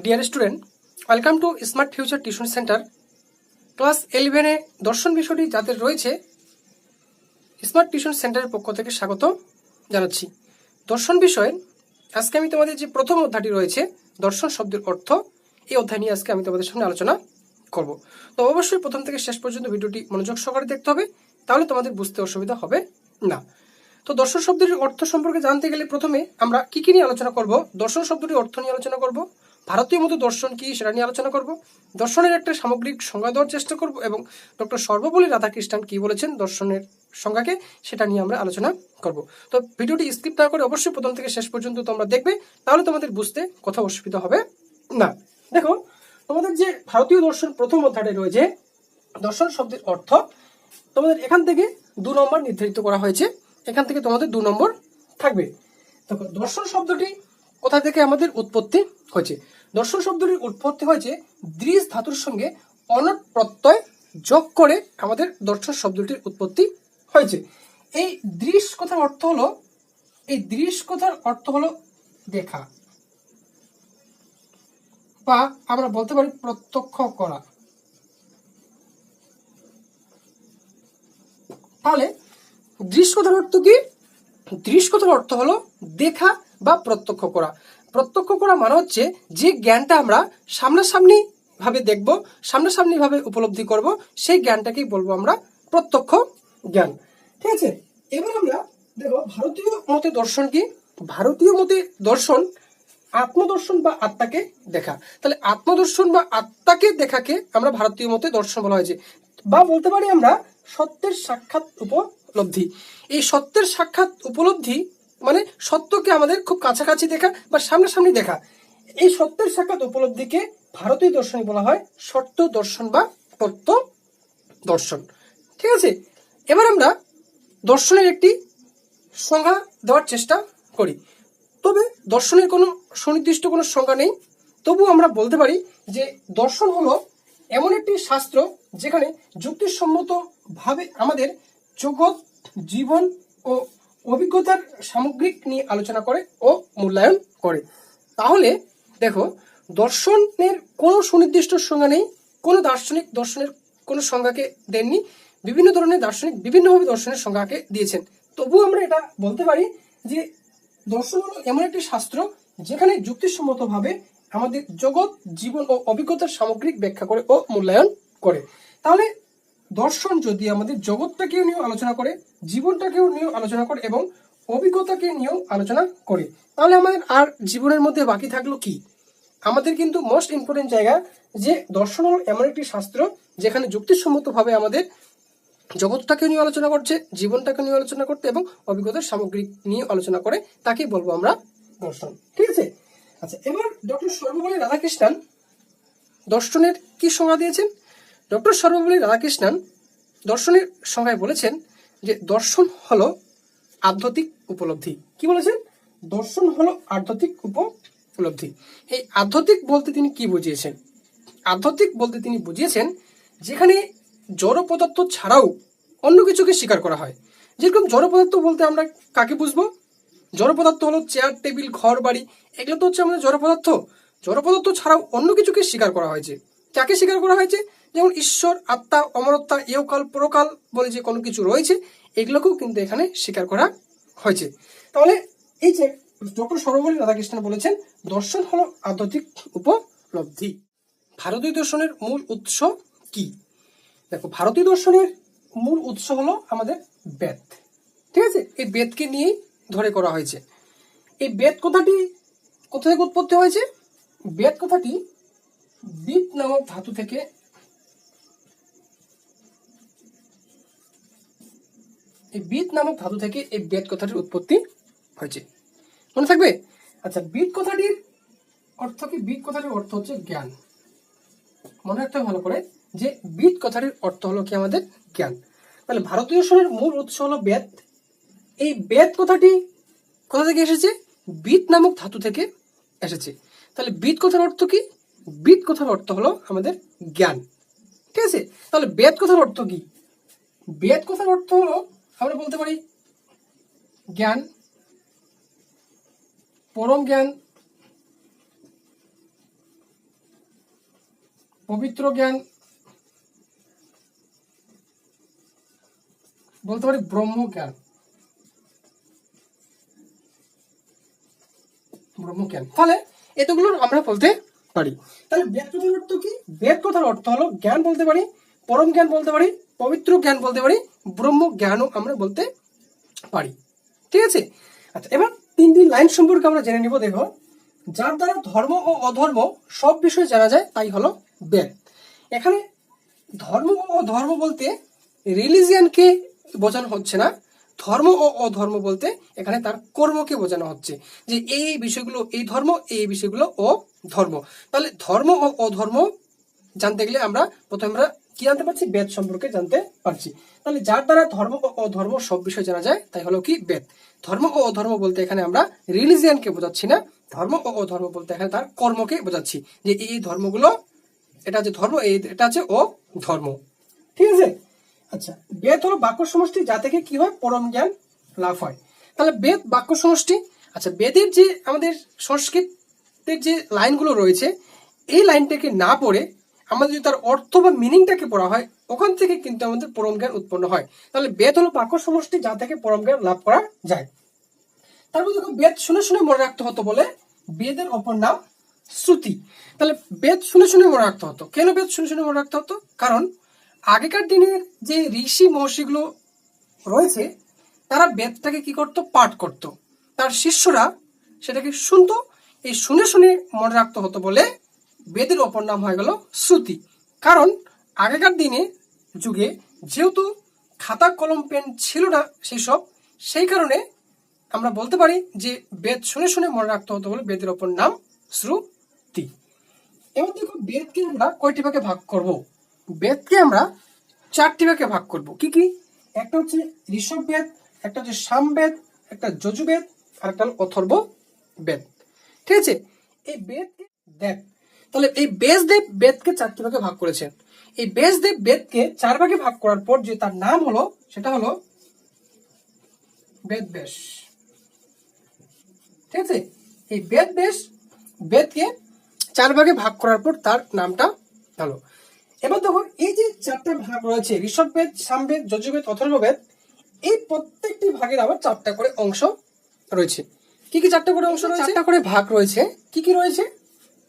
Deer student, welcome to smart future tuition centre. Class 11-এ দর্শন বিষয়টি যাদের রয়েছে, স্মার্ট টিউশন সেন্টারের পক্ষ থেকে স্বাগত জানাচ্ছি। দর্শন বিষয়ে আজকে আমি তোমাদের যে প্রথম অধ্যায়টি রয়েছে দর্শন শব্দের অর্থ, এই অধ্যায় নিয়ে আজকে আমি তোমাদের সামনে আলোচনা করব। তো অবশ্যই প্রথম থেকে শেষ পর্যন্ত ভিডিওটি মনোযোগ সহকারে দেখতে হবে, তাহলে তোমাদের বুঝতে অসুবিধা হবে না। তো দর্শন শব্দের অর্থ সম্পর্কে জানতে গেলে প্রথমে আমরা কি নিয়ে আলোচনা করব। দর্শন শব্দটির অর্থ নিয়ে আলোচনা করব, ভারতীয় মতো দর্শন কি সেটা নিয়ে আলোচনা করব, দর্শনের একটা সামগ্রিক সংজ্ঞা দেওয়ার চেষ্টা করব এবং ডক্টর সর্বপল্লী রাধাকৃষ্ণন কি বলেছেন দর্শনের সংজ্ঞাকে সেটা নিয়ে আমরা আলোচনা করব। তো ভিডিওটি স্কিপ না করে অবশ্যই প্রথম থেকে শেষ পর্যন্ত তোমরা দেখবে, তাহলে তোমাদের বুঝতে কোথাও অসুবিধা হবে না। দেখো, তোমাদের যে ভারতীয় দর্শন প্রথম অধ্যায়ে রয়েছে দর্শন শব্দের অর্থ, তোমাদের এখান থেকে 2 নম্বর নির্ধারিত করা হয়েছে। এখান থেকে তোমাদের 2 নম্বর থাকবে। দেখো, দর্শন শব্দটি কোথা থেকে আমাদের উৎপত্তি হয়েছে। দর্শন শব্দটির উৎপত্তি হয়েছে দৃশ ধাতুর সঙ্গে অনট প্রত্যয় যোগ করে আমাদের দর্শন শব্দটির উৎপত্তি হয়েছে। এই দৃশ কথার অর্থ হলো, এই দৃশ কথার অর্থ হলো দেখা, বা আমরা বলতে পারি প্রত্যক্ষ করা। তাহলে দৃশ কথার অর্থ কি? দৃশ কথার অর্থ হলো দেখা বা প্রত্যক্ষ করা। প্রত্যক্ষ করা মানে হচ্ছে যে জ্ঞানটা আমরা সামনাসামনি ভাবে দেখব, সামনাসামনি ভাবে উপলব্ধি করব, সেই জ্ঞানটাকেই বলবো আমরা প্রত্যক্ষ জ্ঞান। ঠিক আছে, এবার আমরা দেখো ভারতীয় মতে দর্শন কি। ভারতীয় মতে দর্শন আত্মদর্শন বা আত্মাকে দেখা। তাহলে আত্মদর্শন বা আত্মাকে দেখাকে আমরা ভারতীয় মতে দর্শন বলা হয়েছে, বা বলতে পারি আমরা সত্যের সাক্ষাৎ উপলব্ধি। এই সত্যের সাক্ষাৎ উপলব্ধি মানে সত্যকে আমাদের খুব কাছাকাছি দেখা বা সামনাসামনি দেখা। এই সত্যের সাক্ষাৎ উপলব্ধিকে ভারতীয় দর্শন বলা হয় সত্য দর্শন বা তত্ত্ব দর্শন। ঠিক আছে, এবার আমরা দর্শনের একটি সংজ্ঞা দেওয়ার চেষ্টা করি। তবে দর্শনের কোনো সুনির্দিষ্ট কোনো সংজ্ঞা নেই, তবু আমরা বলতে পারি যে দর্শন হলো এমন একটি শাস্ত্র যেখানে যুক্তিসম্মত ভাবে আমাদের জগৎ, জীবন ও অভিজ্ঞতার সামগ্রিক নিয়ে আলোচনা করে ও মূল্যায়ন করে। তাহলে দেখো, দর্শনের কোনো সুনির্দিষ্ট সংজ্ঞা নেই, কোনো দার্শনিক দর্শনের কোনো সংজ্ঞাকে দেননি। বিভিন্ন ধরনের দার্শনিক বিভিন্নভাবে দর্শনের সংজ্ঞাকে দিয়েছেন, তবু আমরা এটা বলতে পারি যে দর্শন হলো এমন একটি শাস্ত্র যেখানে যুক্তিসম্মতভাবে আমাদের জগৎ, জীবন ও অভিজ্ঞতার সামগ্রিক ব্যাখ্যা করে ও মূল্যায়ন করে। তাহলে দর্শন যদি আমাদের জগৎটাকেও নিয়েও আলোচনা করে, জীবনটাকেও নিয়েও আলোচনা করে এবং অভিজ্ঞতাকে নিয়েও আলোচনা করে, তাহলে আমাদের আর জীবনের মধ্যে বাকি থাকলো কি? আমাদের কিন্তু মোস্ট ইম্পর্টেন্ট জায়গা যে দর্শন হলো এমন একটি শাস্ত্র যেখানে যুক্তিসম্মতভাবে আমাদের জগৎটাকে নিয়ে আলোচনা করছে, জীবনটাকে নিয়ে আলোচনা করতে এবং অভিজ্ঞতার সামগ্রিক নিয়ে আলোচনা করে, তাকেই বলবো আমরা দর্শন। ঠিক আছে, আচ্ছা, এবার ডক্টর সর্বপল্লী রাধাকৃষ্ণন দর্শনের কি সংজ্ঞা দিয়েছেন। ডক্টর সর্বপল্লী রাধাকৃষ্ণন দর্শনের সংজ্ঞায় বলেছেন যে দর্শন হলো আধ্যাত্মিক উপলব্ধি। কি বলেছেন? দর্শন হলো আধ্যাত্মিক উপলব্ধি। এই আধ্যাত্মিক বলতে তিনি কি বুঝিয়েছেন? আধ্যাত্মিক বলতে তিনি বুঝিয়েছেন যেখানে জড় পদার্থ ছাড়াও অন্য কিছুকে স্বীকার করা হয়। যেরকম জড় পদার্থ বলতে আমরা কাকে বুঝবো? জড় পদার্থ হলো চেয়ার, টেবিল, ঘর, বাড়ি, এগুলো তো হচ্ছে আমাদের জড় পদার্থ। জড় পদার্থ ছাড়াও অন্য কিছুকে স্বীকার করা হয়েছে। কাকে স্বীকার করা হয়েছে? যেমন ঈশ্বর, আত্মা, অমরত্বা, ইহকাল, পরকাল বলে যে কোনো কিছু রয়েছে, এগুলোকেও কিন্তু এখানে স্বীকার করা হয়েছে। তাহলে এই যে ডক্টর সর্বপল্লী রাধাকৃষ্ণন বলেছেন দর্শন হলো আধ্যাত্মিক উপলব্ধি। ভারতীয় দর্শনের মূল উৎস কি? দেখো, ভারতীয় দর্শনের মূল উৎস হলো আমাদের বেদ। ঠিক আছে, এই বেদকে নিয়েই ধরে করা হয়েছে। এই বেদ কথাটি কোথা থেকে উৎপত্তি হয়েছে? বেদ কথাটি বিদ নামক ধাতু থেকে, এই বিদ নামক ধাতু থেকে এই বেদ কথাটির উৎপত্তি হয়েছে। মনে থাকবে? আচ্ছা, বিদ কথাটির অর্থ কি? বিদ কথাটির অর্থ হচ্ছে জ্ঞান। মনে রাখতে ভালো করে যে বিদ কথাটির অর্থ হলো কি আমাদের জ্ঞান। তাহলে ভারতীয় দর্শনের মূল উৎস হলো বেদ। এই বেদ কথাটি কোথা থেকে এসেছে? বিদ নামক ধাতু থেকে এসেছে। তাহলে বিদ কথার অর্থ কি? বিদ কথার অর্থ হলো আমাদের জ্ঞান। ঠিক আছে, তাহলে বেদ কথার অর্থ কি? বেদ কথার অর্থ হলো আমরা বলতে পারি জ্ঞান, পরম জ্ঞান, পবিত্র জ্ঞান, বলতে পারি ব্রহ্মজ্ঞান। ব্রহ্মজ্ঞান, তাহলে এতগুলো আমরা বলতে পারি। তাহলে বেদ কথার অর্থ কি? বেদ কথার অর্থ হলো জ্ঞান বলতে পারি, পরম জ্ঞান বলতে পারি, পবিত্র জ্ঞান বলতে পারি, ব্রহ্ম জ্ঞানও আমরা বলতে পারি। ঠিক আছে, আচ্ছা এবার তিনটি লাইন সম্পর্কে আমরা জেনে নিব। দেখো, যার দ্বারা ধর্ম ও অধর্ম সব বিষয়ে জানা যায় তাই হলো বেদ। এখানে ধর্ম ও অধর্ম বলতে রিলিজিয়ানকে বোঝানো হচ্ছে না, ধর্ম ও অধর্ম বলতে এখানে তার কর্মকে বোঝানো হচ্ছে, যে এই বিষয়গুলো এই ধর্ম, এই বিষয়গুলো অধর্ম। তাহলে ধর্ম ও অধর্ম জানতে গেলে আমরা প্রথমে আমরা কি জানতে পারছি? বেদ সম্পর্কে জানতে পারছি। তাহলে যার দ্বারা ধর্ম ও অধর্ম সব বিষয় জানা যায় তাই হলো কি বেদ। ধর্ম ও অধর্ম বলতে এখানে আমরা রিলিজিয়ানকে বোঝাচ্ছি না, ধর্ম ও অধর্ম বলতে এখানে তার কর্মকে বোঝাচ্ছি, যে এই ধর্মগুলো, এটা হচ্ছে ধর্ম, এটা আছে অধর্ম। ঠিক আছে, আচ্ছা বেদ হলো বাক্য সমষ্টি যা থেকে কি হয়? পরম জ্ঞান লাভ হয়। তাহলে বেদ বাক্য সমষ্টি। আচ্ছা বেদের যে আমাদের সংস্কৃতের যে লাইনগুলো রয়েছে, এই লাইনটাকে না পড়ে আমাদের যদি তার অর্থ বা মিনিংটাকে পড়া হয়, ওখান থেকে কিন্তু আমাদের পরম জ্ঞান উৎপন্ন হয়। তাহলে বেদ হলো বাক্য সমষ্টি যা থেকে পরম জ্ঞান লাভ করা যায়। তারপর দেখো, বেদ শুনে শুনে মনে রাখতে হতো বলে বেদের অপর নাম শ্রুতি। তাহলে বেদ শুনে শুনে মনে রাখতে হতো। কেন বেদ শুনে শুনে মনে রাখতে হতো? কারণ আগেকার দিনের যে ঋষি মহর্ষিগুলো রয়েছে, তারা বেদটাকে কি করতো? পাঠ করত, তার শিষ্যরা সেটাকে শুনতো। এই শুনে শুনে মনে রাখতে হতো বলে বেদের অপর নাম হয়ে গেল শ্রুতি। কারণ আগেকার দিনে যুগে যেহেতু খাতা কলম পেন ছিল না সেই কারণে আমরা বলতে পারি যে বেদ শুনে শুনে মনে রাখতে হতো বলে বেদের অপর নাম শ্রুতি। এবার দেখো, বেদকে আমরা কয়টি ভাগে ভাগ করব? বেদকে আমরা চারটি ভাগে ভাগ করব। কি কি? একটা হচ্ছে ঋষভ বেদ, একটা হচ্ছে সামবেদ, একটা যজুবেদ, আর একটা হলো অথর্ব বেদ। ঠিক আছে, এই দেব, তাহলে এই ব্যাসদেব বেদকে চারটি ভাগে ভাগ করেছেন। এই ব্যাসদেব বেদকে চার ভাগে ভাগ করার পর যে তার নাম হলো, সেটা হলো বেদব্যাস। ঠিক আছে, এই বেদকে চার ভাগে ভাগ করার পর তার নামটা হলো। এবার দেখো, এই যে চারটা ভাগ রয়েছে, ঋষভ বেদ, সামবেদ, যজুবেদ, অথর্ববেদ, এই প্রত্যেকটি ভাগের আবার চারটা করে অংশ রয়েছে। কি কি চারটা করে অংশ রয়েছে? চারটা করে ভাগ রয়েছে। কি কি রয়েছে?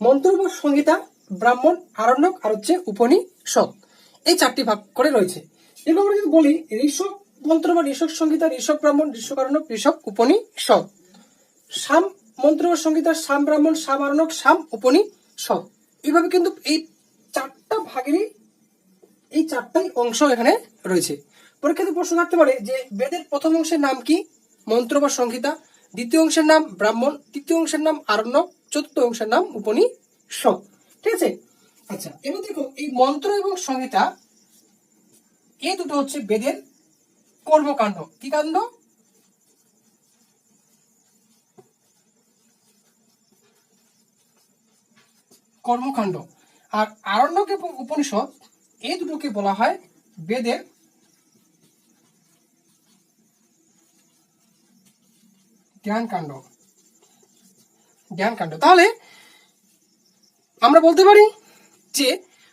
মন্ত্র বা সংহিতা, ব্রাহ্মণ, আরণ্যক, আর হচ্ছে উপনিষদ। এই চারটি ভাগ করে রয়েছে। এবার আমরা যদি বলি ঋষভ মন্ত্র বা ঋষভ সংহিতা, ঋষভ ব্রাহ্মণ, ঋষভ আরণ্যক, ঋষভ উপনিষদ। সাম মন্ত্র বা সংহিতা, সাম ব্রাহ্মণ, সাম আরণ্যক, সাম উপনিষদ। এইভাবে কিন্তু এই চারটা ভাগেরই এই চারটাই অংশ এখানে রয়েছে। পরীক্ষাতে প্রশ্ন থাকতে পারে যে বেদের প্রথম অংশের নাম কি? মন্ত্র বা সংহিতা। দ্বিতীয় অংশের নাম ব্রাহ্মণ, তৃতীয় অংশের নাম আরণ্যক, চতুর্থ অংশের নাম উপনিষদ। ঠিক আছে, আচ্ছা এবার দেখো, এই মন্ত্র এবং সংহিতা এই দুটো হচ্ছে বেদের কর্মকাণ্ড। কি কাণ্ড? কর্মকাণ্ড। আর আরণ্যক এবং উপনিষদ এই দুটোকে বলা হয় বেদের জ্ঞানকাণ্ড। তাহলে আমরা বলতে পারি যে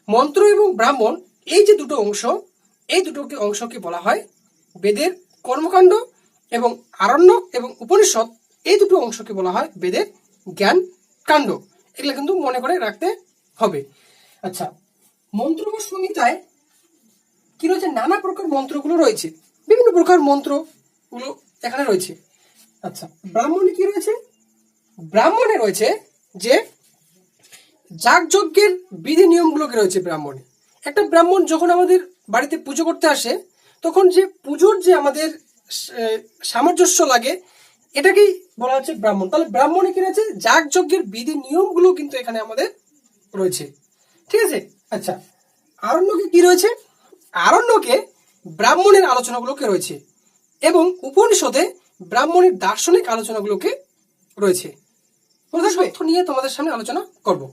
মন্ত্র এবং ব্রাহ্মণ এই যে দুটো অংশ, এই দুটো অংশকে বলা হয় বেদের কর্মকাণ্ড, এবং আরণ্যক এবং উপনিষদ এই দুটো অংশকে বলা হয় বেদের জ্ঞান কাণ্ড। এগুলো কিন্তু মনে করে রাখতে হবে। আচ্ছা, মন্ত্র বা সংহিতায় কি রয়েছে? নানা প্রকার মন্ত্রগুলো রয়েছে, বিভিন্ন প্রকার মন্ত্রগুলো এখানে রয়েছে। আচ্ছা, ব্রাহ্মণে কি রয়েছে? ব্রাহ্মণে রয়েছে যে যাগযজ্ঞের বিধি নিয়মগুলোকে রয়েছে ব্রাহ্মণে। একটা ব্রাহ্মণ যখন আমাদের বাড়িতে পুজো করতে আসে, তখন যে পুজোর যে আমাদের সামঞ্জস্য লাগে, এটাকেই বলা হচ্ছে ব্রাহ্মণ। তাহলে ব্রাহ্মণে কি রয়েছে? যাগযজ্ঞের বিধি নিয়মগুলো কিন্তু এখানে আমাদের রয়েছে। ঠিক আছে, আচ্ছা আরণ্যকে কি রয়েছে? আরণ্যকে ব্রাহ্মণের আলোচনাগুলোকে রয়েছে, এবং উপনিষদে ব্রাহ্মণের দার্শনিক আলোচনাগুলোকে রয়েছে। পুরুষার্থ নিয়ে তোমাদের সামনে আলোচনা করব।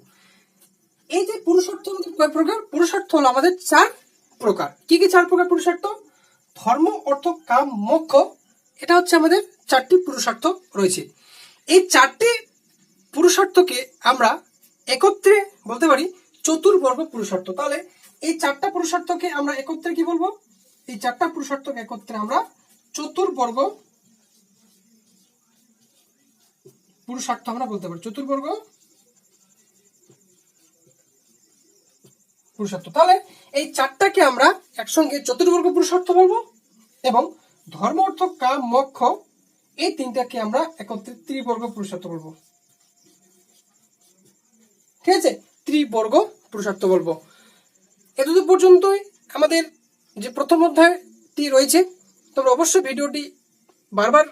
এই যে পুরুষার্থ আমাদের কয় প্রকার? পুরুষার্থ হলো আমাদের চার প্রকার। কি কি চার প্রকার পুরুষার্থ? ধর্ম, অর্থ, কাম, মোক্ষ। এটা হচ্ছে আমাদের চারটি পুরুষার্থ রয়েছে। এই চারটি পুরুষার্থকে আমরা একত্রে বলতে পারি চতুর্বর্গ পুরুষার্থ। তাহলে এই 4টা পুরুষার্থকে আমরা একত্রে কি বলবো? এই 4টা পুরুষার্থকে একত্রে আমরা চতুর্বর্গ পুরুষার্থ আমরা বলতে পারি, চতুর্বর্গ পুরুষার্থ। তাহলে এই 4টাকে আমরা একসঙ্গে চতুর্বর্গ পুরুষার্থ বলবো, এবং ধর্ম অর্থ কাম মোক্ষ এই 3টাকে আমরা একত্রে ত্রিবর্গ পুরুষার্থ বলবো। ঠিক আছে, ত্রিবর্গ পুরুষার্থ বলবো। এতদূর পর্যন্তই আমাদের যে প্রথম অধ্যায়টি রয়েছে। তোমরা অবশ্যই ভিডিওটি বারবার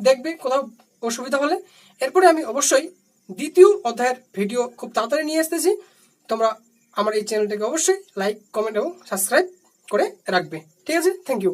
দেখবে কোথাও অসুবিধা হলে। এরপরে আমি অবশ্যই দ্বিতীয় অধ্যায়ের ভিডিও খুব তাড়াতাড়ি নিয়ে আসতেছি। তোমরা আমার এই চ্যানেলটাকে অবশ্যই লাইক, কমেন্ট এবং সাবস্ক্রাইব করে রাখবে। ঠিক আছে, থ্যাংক ইউ।